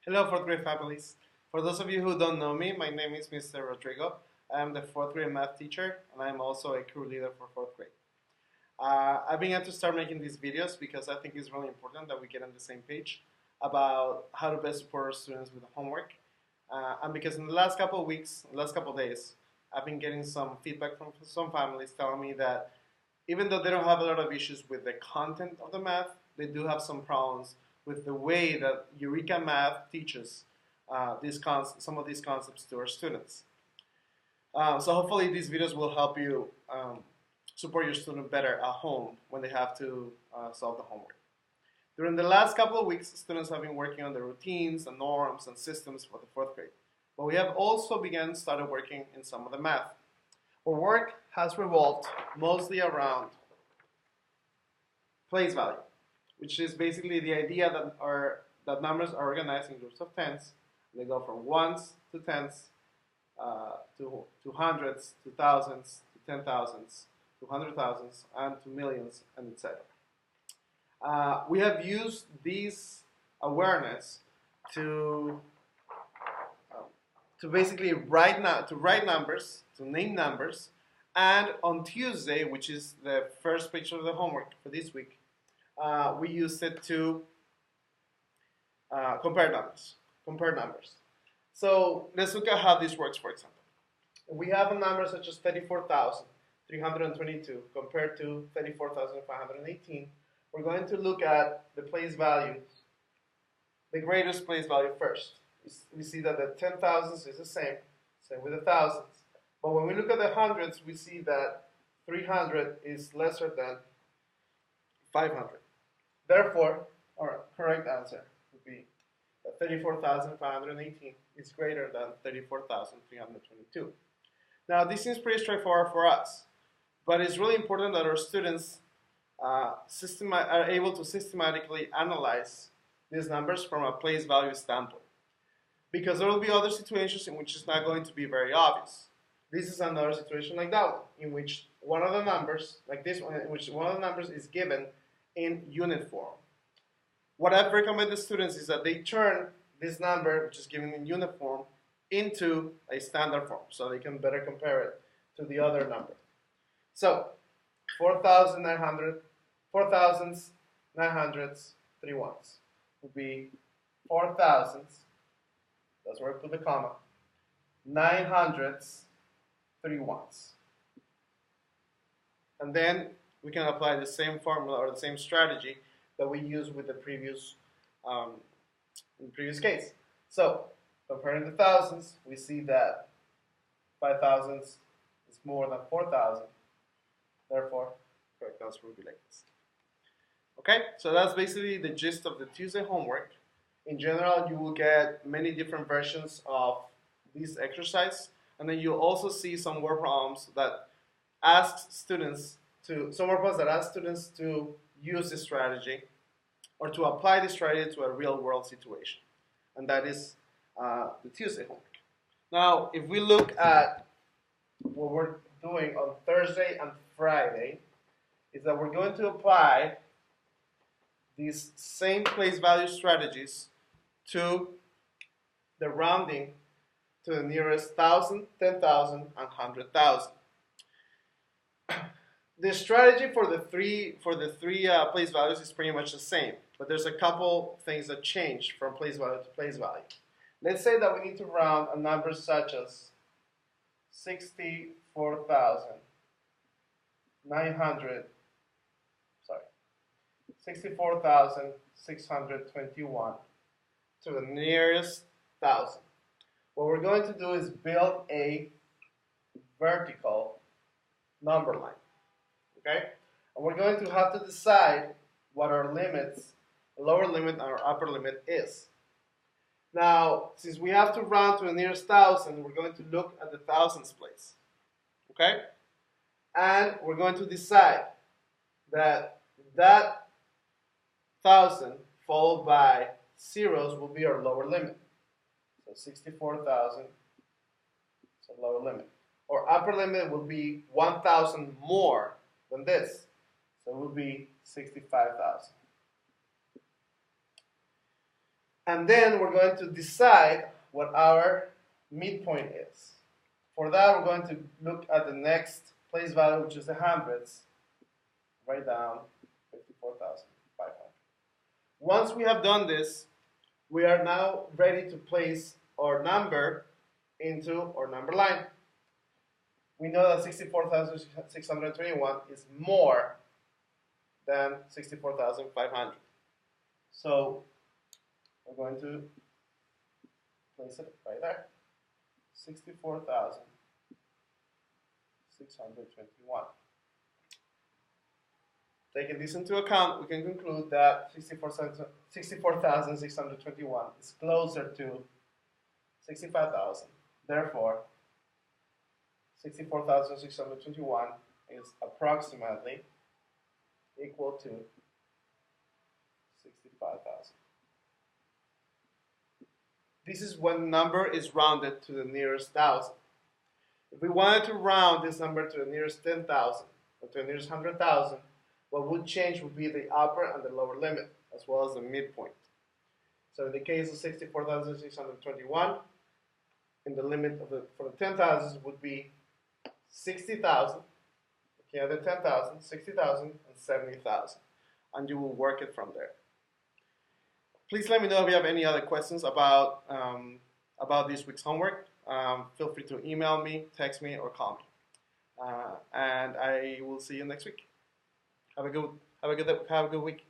Hello, fourth grade families. For those of you who don't know me, my name is Mr. Rodrigo. I am the fourth grade math teacher, and I am also a crew leader for fourth grade. I began to start making these videos because I think it's really important that we get on the same page about how to best support our students with the homework. And because in the last couple of weeks, last couple of days, I've been getting some feedback from some families telling me that even though they don't have a lot of issues with the content of the math, they do have some problems with the way that Eureka Math teaches some of these concepts to our students. So hopefully these videos will help you support your student better at home when they have to solve the homework. During the last couple of weeks, students have been working on the routines and norms and systems for the fourth grade. But we have also started working in some of the math. Our work has revolved mostly around place value, which is basically the idea that numbers are organized in groups of tens. They go from ones to tens, to hundreds, to thousands, to 10,000s, to 100,000s, and to millions, and etc. We have used this awareness to basically write numbers, to name numbers, and on Tuesday, which is the first page of the homework for this week, we used it to compare numbers. So let's look at how this works, for example. If we have a number such as 34,322 compared to 34,518, we're going to look at the place values, the greatest place value first. We see that the 10,000s is the same with the thousands. But when we look at the hundreds, we see that 300 is lesser than 500. Therefore, our correct answer would be that 34,518 is greater than 34,322. Now, this seems pretty straightforward for us, but it's really important that our students are able to systematically analyze these numbers from a place value standpoint, because there will be other situations in which it's not going to be very obvious. This is another situation like that one, in which one of the numbers, like this one, in which one of the numbers is given in unit form. What I've recommended students is that they turn this number, which is given in unit form, into a standard form, so they can better compare it to the other number. So, 4,900, 4,900s, 3 ones would be 4,000s, that's where I put the comma, 900s, 3 ones. And then we can apply the same formula or the same strategy that we used with the previous case. So, comparing the thousands, we see that 5,000s is more than 4,000. Therefore, correct answer would be like this. Okay, so that's basically the gist of the Tuesday homework. In general, you will get many different versions of this exercise, and then you'll also see some word problems that ask students to use this strategy or to apply this strategy to a real world situation. And that is the Tuesday homework. Now, if we look at what we're doing on Thursday and Friday, is that we're going to apply these same place value strategies to the rounding to the nearest 1,000, 10,000, and 100,000. The strategy for the three place values is pretty much the same, but there's a couple things that change from place value to place value. Let's say that we need to round a number such as 64,621 to the nearest 1,000. What we're going to do is build a vertical number line. Okay? And we're going to have to decide what our limits, lower limit and our upper limit is. Now, since we have to round to the nearest 1,000, we're going to look at the thousands place. Okay? And we're going to decide that 1,000 followed by zeros will be our lower limit. So 64,000 is our lower limit. Our upper limit will be 1,000 more than this. So it will be 65,000. And then we're going to decide what our midpoint is. For that, we're going to look at the next place value, which is the hundreds. Write down 54,500. Once we have done this, we are now ready to place our number into our number line. We know that 64,621 is more than 64,500. So we're going to place it right there. 64,621. Taking this into account, we can conclude that 64,621 is closer to 65,000. Therefore, 64,621 is approximately equal to 65,000. This is when number is rounded to the nearest thousand. If we wanted to round this number to the nearest 10,000 or to the nearest 100,000, what would change would be the upper and the lower limit, as well as the midpoint. So in the case of 64,621, in the limit of for the 10,000 would be 60,000, okay, other 10,000, 60,000, and 70,000. And you will work it from there. Please let me know if you have any other questions about this week's homework. Feel free to email me, text me, or call me. And I will see you next week. Have a good week.